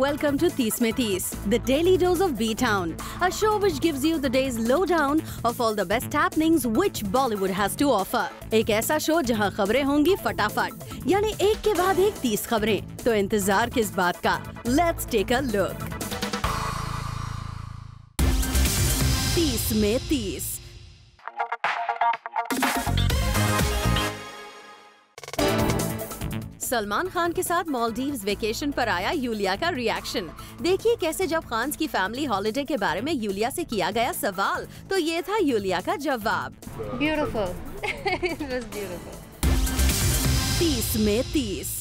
Welcome to 30 में 30, the daily dose of B-Town, a show which gives you the day's lowdown of all the best happenings which Bollywood has to offer. एक ऐसा show जहां खबरें होंगी फटाफट, यानी एक के बाद एक 30 खबरें। तो इंतजार किस बात का? Let's take a look. 30 में 30। सलमान खान के साथ मालदीव्स वेकेशन पर आया यूलिया का रिएक्शन। देखिए कैसे जब खान की फैमिली हॉलिडे के बारे में यूलिया से किया गया सवाल, तो ये था यूलिया का जवाब। Beautiful. It was beautiful. 30 में 30।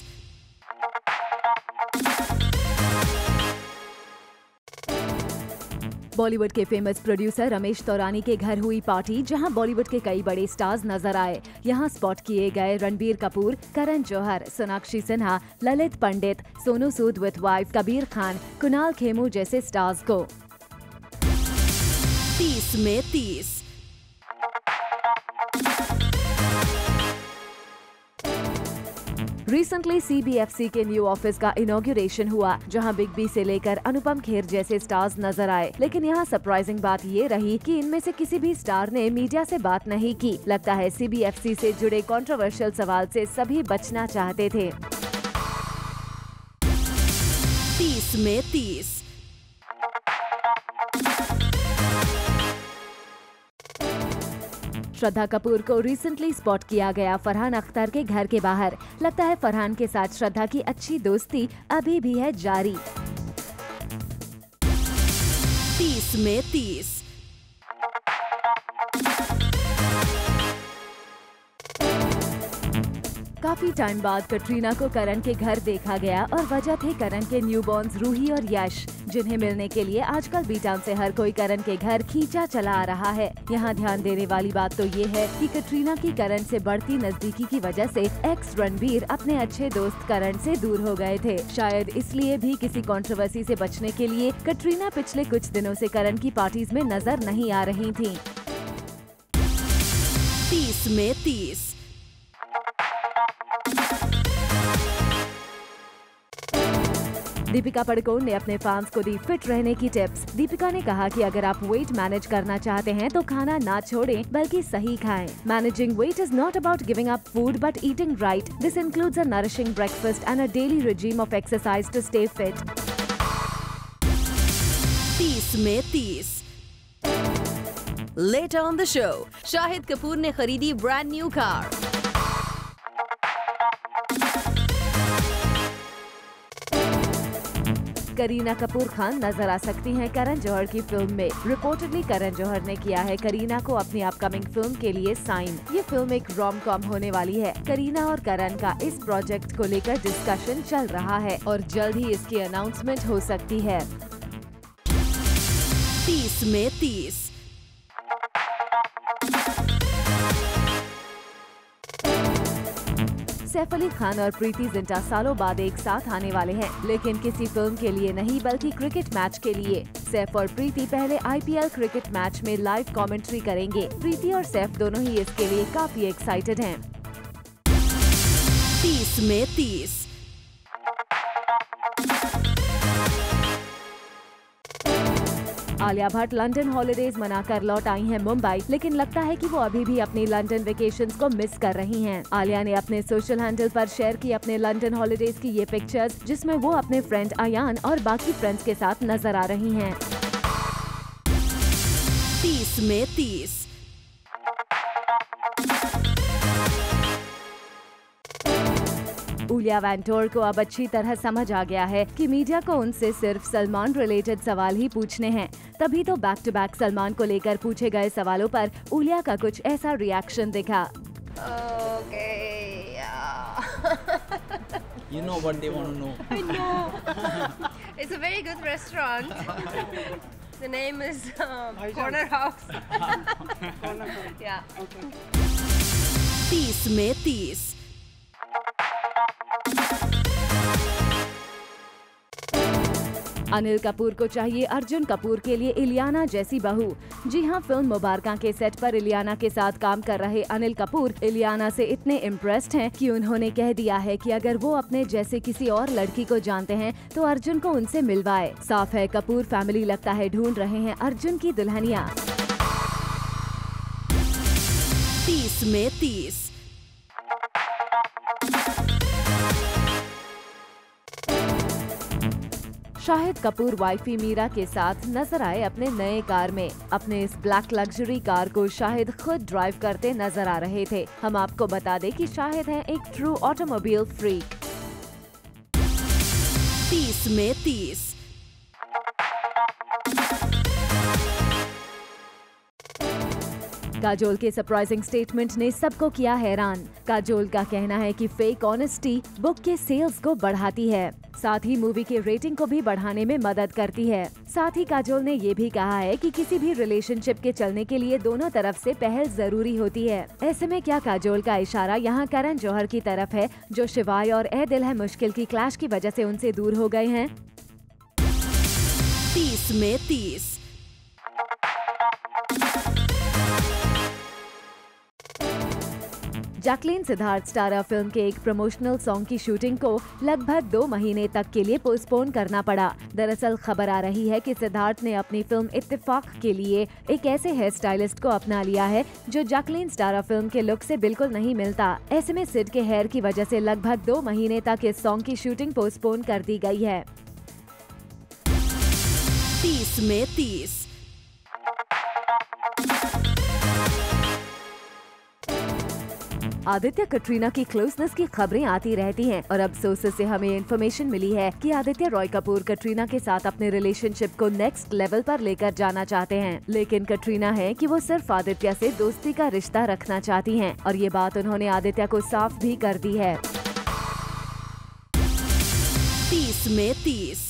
बॉलीवुड के फेमस प्रोड्यूसर रमेश तौरानी के घर हुई पार्टी, जहां बॉलीवुड के कई बड़े स्टार्स नजर आए। यहां स्पॉट किए गए रणबीर कपूर, करण जौहर, सोनाक्षी सिन्हा, ललित पंडित, सोनू सूद विद वाइफ, कबीर खान, कुणाल खेमू जैसे स्टार्स को। 30 में 30। रिसेंटली CBFC के न्यू ऑफिस का इनॉग्रेशन हुआ, जहां बिग बी से लेकर अनुपम खेर जैसे स्टार्स नजर आए। लेकिन यहां सरप्राइजिंग बात ये रही कि इनमें से किसी भी स्टार ने मीडिया से बात नहीं की। लगता है CBFC से जुड़े कंट्रोवर्शियल सवाल से सभी बचना चाहते थे। 30 में 30। श्रद्धा कपूर को रिसेंटली स्पॉट किया गया फरहान अख्तर के घर के बाहर। लगता है फरहान के साथ श्रद्धा की अच्छी दोस्ती अभी भी है जारी। 30 में 30। काफी टाइम बाद कटरीना को करण के घर देखा गया और वजह थे करण के न्यूबॉर्न्स रूही और यश, जिन्हें मिलने के लिए आजकल B-Town से हर कोई करण के घर खींचा चला आ रहा है। यहाँ ध्यान देने वाली बात तो ये है कि कटरीना की करण से बढ़ती नजदीकी की वजह से एक्स रणबीर अपने अच्छे दोस्त करण से दूर हो गए थे। शायद इसलिए भी किसी कंट्रोवर्सी से बचने के लिए कटरीना पिछले कुछ दिनों से करण की पार्टीज में नजर नहीं आ रही थी। 30 में 30। दीपिका पादुकोण ने अपने फैंस को दी फिट रहने की टिप्स। दीपिका ने कहा कि अगर आप वेट मैनेज करना चाहते हैं तो खाना ना छोड़ें बल्कि सही खाएं। Managing weight is not about giving up food but eating right. This includes a nourishing breakfast and a daily regime of exercise to stay fit. 30 में 30। Later on the show, Shahid Kapoor ने खरीदी brand new car. Kareena Kapoor Khan नजर आ सकती हैं करण जौहर की film में। Reportedly Karan Johar ने किया है करीना को अपनी अपकमिंग फिल्म के लिए साइन। ये फिल्म एक रोम कॉम होने वाली है। करीना और करण का इस प्रोजेक्ट को लेकर डिस्कशन चल रहा है और जल्द ही इसकी अनाउंसमेंट हो सकती है। 30 में 30। सैफ अली खान और प्रीति जिंटा सालों बाद एक साथ आने वाले हैं, लेकिन किसी फिल्म के लिए नहीं बल्कि क्रिकेट मैच के लिए। सैफ और प्रीति पहले IPL क्रिकेट मैच में लाइव कमेंट्री करेंगे। प्रीति और सैफ दोनों ही इसके लिए काफी एक्साइटेड हैं। 30 में 30। आलिया भट्ट लंदन हॉलिडेज मनाकर लौट आई हैं मुंबई, लेकिन लगता है कि वो अभी भी अपनी लंदन वेकेशंस को मिस कर रही हैं। आलिया ने अपने सोशल हैंडल पर शेयर की अपने लंदन हॉलिडेज की ये पिक्चर्स, जिसमें वो अपने फ्रेंड अयान और बाकी फ्रेंड्स के साथ नजर आ रही हैं। 30 में 30। ऊलिया वैंटोर को अब अच्छी तरह समझ आ गया है कि मीडिया को उनसे सिर्फ सलमान रिलेटेड सवाल ही पूछने हैं। तभी तो बैक टू बैक सलमान को लेकर पूछे गए सवालों पर ऊलिया का कुछ ऐसा रिएक्शन दिखा। Okay, yeah. You know what they want to know. I know. It's a very good restaurant. The name is Corner House. Yeah. Okay. 30 में 30। अनिल कपूर को चाहिए अर्जुन कपूर के लिए इलियाना जैसी बहू। जी हाँ, फिल्म मुबारका के सेट पर इलियाना के साथ काम कर रहे अनिल कपूर इलियाना से इतने इम्प्रेस्ड हैं कि उन्होंने कह दिया है कि अगर वो अपने जैसे किसी और लड़की को जानते हैं तो अर्जुन को उनसे मिलवाए। साफ है, कपूर फैमिली लगता है ढूंढ रहे हैं अर्जुन की दुल्हनिया। 30 में 30। शाहिद कपूर वाइफी मीरा के साथ नजर आए अपने नए कार में। अपने इस ब्लैक लग्जरी कार को शाहिद खुद ड्राइव करते नजर आ रहे थे। हम आपको बता दें कि शाहिद हैं एक ट्रू ऑटोमोबाइल फ्रीक। 30 में 30। काजोल के सरप्राइजिंग स्टेटमेंट ने सबको किया हैरान। काजोल का कहना है कि फेक ऑनेस्टी बुक के सेल्स को बढ़ाती है, साथ ही मूवी के रेटिंग को भी बढ़ाने में मदद करती है। साथ ही काजोल ने ये भी कहा है कि किसी भी रिलेशनशिप के चलने के लिए दोनों तरफ से पहल जरूरी होती है। ऐसे में क्या काजोल का इशारा यहाँ करण जौहर की तरफ है, जो शिवाय और ए दिल है मुश्किल की क्लैश की वजह से उनसे दूर हो गए हैं। 30 में 30। जैकलीन सिद्धार्थ स्टारर फिल्म के एक प्रमोशनल सॉन्ग की शूटिंग को लगभग 2 महीने तक के लिए पोस्टपोन करना पड़ा। दरअसल खबर आ रही है कि सिद्धार्थ ने अपनी फिल्म इत्तेफाक के लिए एक ऐसे हेयर स्टाइलिस्ट को अपना लिया है जो जैकलीन स्टारर फिल्म के लुक से बिल्कुल नहीं मिलता। ऐसे में सिड के हेयर की वजह से लगभग 2 महीने तक इस सॉन्ग की शूटिंग पोस्टपोन कर दी गई है। 30 में 30। आदित्य कटरीना की क्लोजनेस की खबरें आती रहती हैं और अब सोर्सेस से हमें इन्फॉर्मेशन मिली है कि आदित्य रॉय कपूर कटरीना के साथ अपने रिलेशनशिप को नेक्स्ट लेवल पर लेकर जाना चाहते हैं। लेकिन कटरीना है कि वो सिर्फ आदित्य से दोस्ती का रिश्ता रखना चाहती हैं और ये बात उन्होंने आदित्य को साफ भी कर दी है। 30 में 30।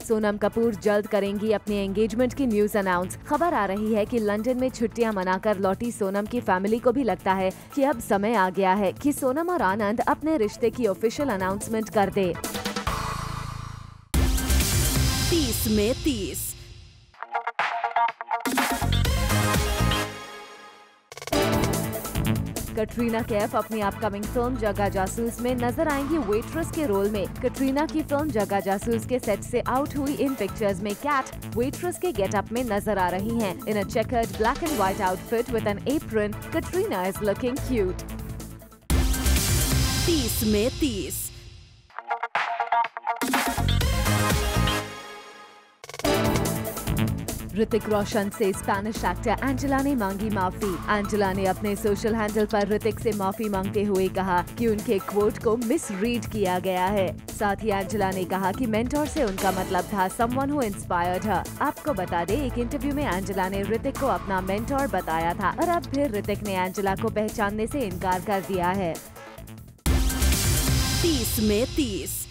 सोनम कपूर जल्द करेंगी अपनी एंगेजमेंट की न्यूज अनाउंस। खबर आ रही है कि लंदन में छुट्टियां मनाकर लौटी सोनम की फैमिली को भी लगता है कि अब समय आ गया है कि सोनम और आनंद अपने रिश्ते की ऑफिशियल अनाउंसमेंट कर दे। 30 में 30। कटरीना कैफ अपनी अपकमिंग फिल्म जग्गा जासूस में नजर आएंगी वेट्रेस के रोल में। कटरीना की फिल्म जग्गा जासूस के सेट से आउट हुई इन पिक्चर्स में कैट वेट्रेस के गेटअप में नजर आ रही हैं। In a checkered black and white outfit with an apron, Katrina is looking cute. 30 में 30। ऋतिक रोशन से स्पेनिश एक्टर एंजेला ने मांगी माफी। एंजेला ने अपने सोशल हैंडल पर ऋतिक से माफी मांगते हुए कहा कि उनके क्वोट को मिसरीड किया गया है। साथ ही एंजेला ने कहा कि मेंटोर से उनका मतलब था समवन हु इंस्पायर्ड हर। आपको बता दें, एक इंटरव्यू में एंजेला ने ऋतिक को अपना मेंटोर बताया था और अब फिर ऋतिक ने एंजेला को पहचानने से इनकार कर दिया है। 30 में 30।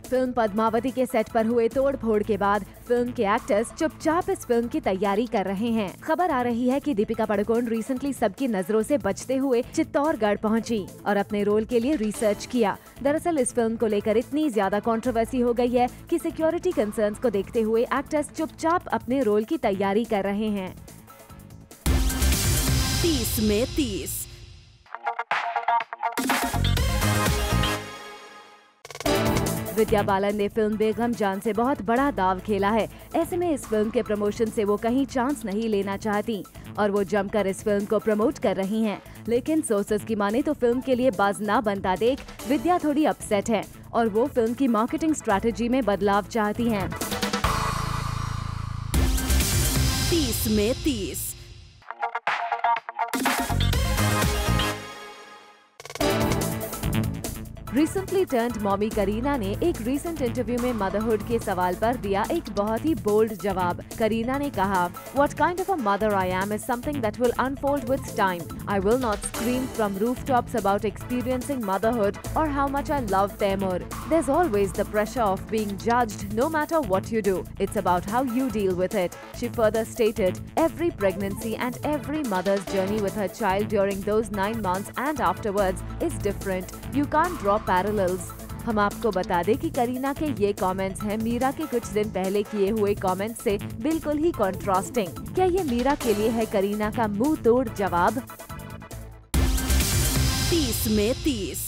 फिल्म पद्मावती के सेट पर हुए तोड़-फोड़ के बाद फिल्म के एक्टर्स चुपचाप इस फिल्म की तैयारी कर रहे हैं। खबर आ रही है कि दीपिका पादुकोण रिसेंटली सबकी नजरों से बचते हुए चित्तौड़गढ़ पहुंची और अपने रोल के लिए रिसर्च किया। दरअसल इस फिल्म को लेकर इतनी ज्यादा कंट्रोवर्सी हो गई है कि सिक्योरिटी कंसर्न्स को देखते हुए एक्टर्स चुपचाप अपने रोल की तैयारी कर रहे हैं। 30 में 30। विद्या बालन ने फिल्म बेगम जान से बहुत बड़ा दाव खेला है। ऐसे में इस फिल्म के प्रमोशन से वो कहीं चांस नहीं लेना चाहती और वो जमकर इस फिल्म को प्रमोट कर रही हैं। लेकिन सोर्सेस की माने तो फिल्म के लिए बाज ना बनता देख विद्या थोड़ी अपसेट है और वो फिल्म की मार्केटिंग स्ट्रैटेजी में बदलाव चाहती हैं। 30 में 30। रिसेंटली टर्न्ड मॉमी करीना ने एक रिसेंट इंटरव्यू में मदरहुड के सवाल पर दिया एक बहुत ही बोल्ड जवाब। करीना ने कहा, "What kind of a mother I am is something that will unfold with time. I will not scream from rooftops about experiencing motherhood or how much I love Taimur. There's always the pressure of being judged no matter what you do. It's about how you deal with it." She further stated, "Every pregnancy and every mother's journey with her child during those 9 months and afterwards is different. You can't draw parallels." हम आपको बता दें कि करीना के ये comments हैं मीरा के कुछ दिन पहले किए हुए कमेंट्स से बिल्कुल ही कॉन्ट्रास्टिंग। क्या ये मीरा के लिए है करीना का मुंह तोड़ जवाब? 30 में 30।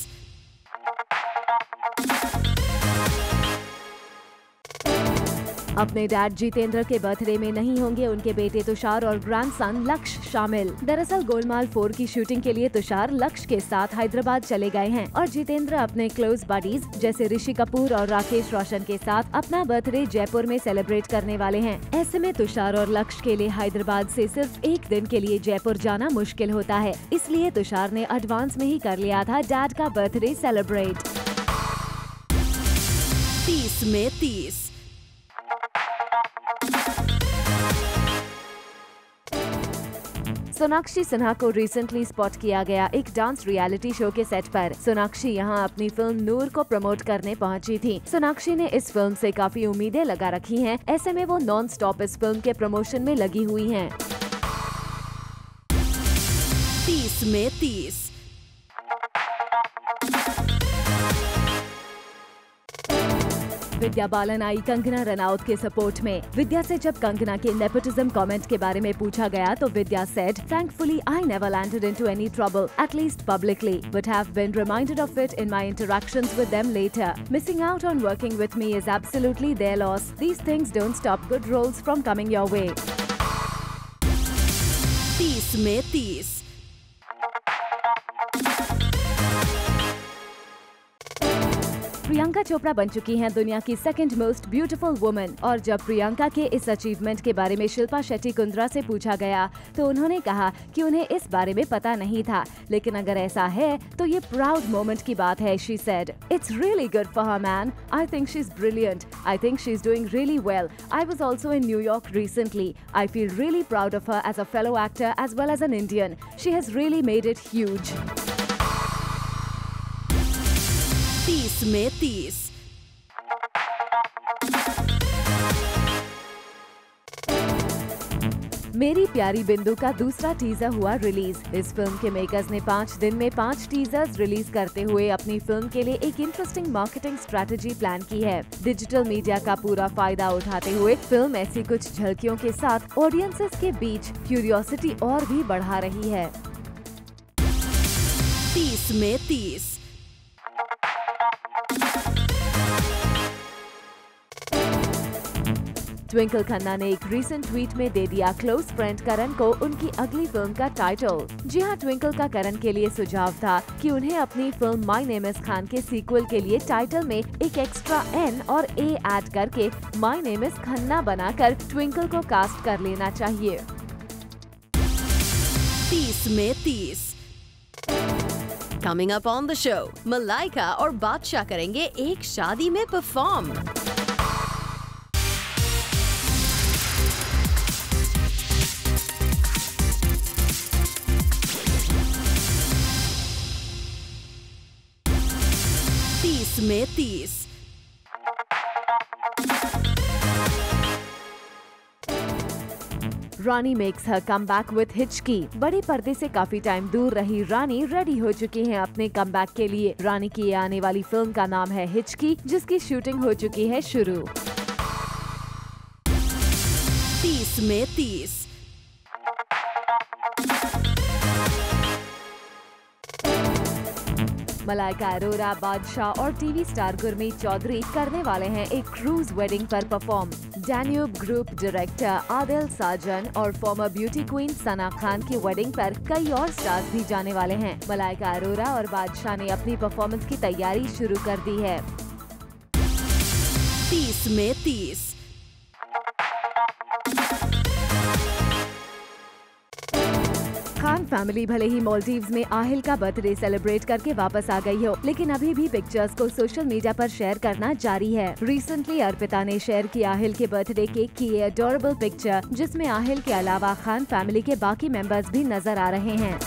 अपने डैड जितेंद्र के बर्थडे में नहीं होंगे उनके बेटे तुषार और ग्रैंडसन लक्ष्य शामिल। दरअसल गोलमाल 4 की शूटिंग के लिए तुषार लक्ष्य के साथ हैदराबाद चले गए हैं और जितेंद्र अपने क्लोज बडीज जैसे ऋषि कपूर और राकेश रोशन के साथ अपना बर्थडे जयपुर में सेलिब्रेट करने वाले हैं। ऐसे में तुषार और लक्ष्य के लिए हैदराबाद से सिर्फ एक दिन के लिए जयपुर जाना मुश्किल होता है, इसलिए तुषार ने एडवांस में ही कर लिया था डैड का बर्थडे सेलिब्रेट। 30 में 30। सोनाक्षी सिन्हा को रिसेंटली स्पॉट किया गया एक डांस रियलिटी शो के सेट पर। सोनाक्षी यहां अपनी फिल्म नूर को प्रमोट करने पहुंची थी। सोनाक्षी ने इस फिल्म से काफी उम्मीदें लगा रखी हैं, ऐसे में वो नॉन स्टॉप इस फिल्म के प्रमोशन में लगी हुई हैं। 30 में 30। विद्या बालन आई कंगना रनौत के सपोर्ट में। विद्या से जब कंगना के नेपोटिज्म कमेंट के बारे में पूछा गया तो विद्या said, "Thankfully, I never landed into any trouble, at least publicly, but have been reminded of it in my interactions with them later. Missing out on working with me is absolutely their loss. These things don't stop good roles from coming your way." 30 में 30। प्रियंका चोपड़ा बन चुकी हैं दुनिया की second most beautiful woman और जब प्रियंका के इस अचीवमेंट के बारे में शिल्पा शेट्टी कुंद्रा से पूछा गया तो उन्होंने कहा कि उन्हें इस बारे में पता नहीं था, लेकिन अगर ऐसा है तो ये प्राउड मोमेंट की बात है। She said, "It's really good for her, man. I think she's brilliant. I think she's doing really well. I was also in New York recently. I feel really proud of her as a fellow actor as well as an Indian. She has really made it huge." 30 में 30। मेरी प्यारी बिंदु का दूसरा teaser हुआ release. इस film के makers ने 5 दिन में 5 टीजर्स रिलीज करते हुए अपनी फिल्म के लिए एक इंटरेस्टिंग मार्केटिंग स्ट्रेटजी प्लान की है। डिजिटल मीडिया का पूरा फायदा उठाते हुए फिल्म ऐसी कुछ झलकियों के साथ ऑडियंसेस के बीच क्यूरियोसिटी और भी बढ़ा रही है। 30 में 30। ट्विंकल खन्ना ने एक रीसेंट ट्वीट में दे दिया क्लोज फ्रेंड करण को उनकी अगली फिल्म का टाइटल। जी हाँ, ट्विंकल का करण के लिए सुझाव था कि उन्हें अपनी film my name is Khan के सीक्वल के लिए टाइटल में एक एक्स्ट्रा एन और ए ऐड करके माय नेम इज खन्ना बनाकर ट्विंकल को कास्ट कर लेना चाहिए। 30 में 30। Coming up on the show, Malaika और बादशाह करेंगे एक शादी में परफॉर्म। में 30। रानी मेक्स हर कमबैक विद हिचकी। बड़े पर्दे से काफी टाइम दूर रही रानी रेडी हो चुकी हैं अपने कमबैक के लिए। रानी की आने वाली फिल्म का नाम है हिचकी, जिसकी शूटिंग हो चुकी है शुरू। 30 में 30। मलाइका अरोरा, बादशाह और टीवी स्टार गुरमीत चौधरी करने वाले हैं एक क्रूज वेडिंग पर perform. Danube group director Adil Sajan और former beauty queen Sana Khan की वेडिंग पर कई और स्टार्स भी जाने वाले हैं। मलाइका अरोरा और बादशाह ने अपनी परफॉर्मेंस की तैयारी शुरू कर दी है। 30 में 30। खान फैमिली भले ही मालदीव्स में आहिल का बर्थडे सेलिब्रेट करके वापस आ गई हो, लेकिन अभी भी पिक्चर्स को सोशल मीडिया पर शेयर करना जारी है। रिसेंटली अर्पिता ने शेयर की आहिल के बर्थडे केक की अडोरेबल पिक्चर, जिसमें आहिल के अलावा खान फैमिली के बाकी मेंबर्स भी नजर आ रहे हैं।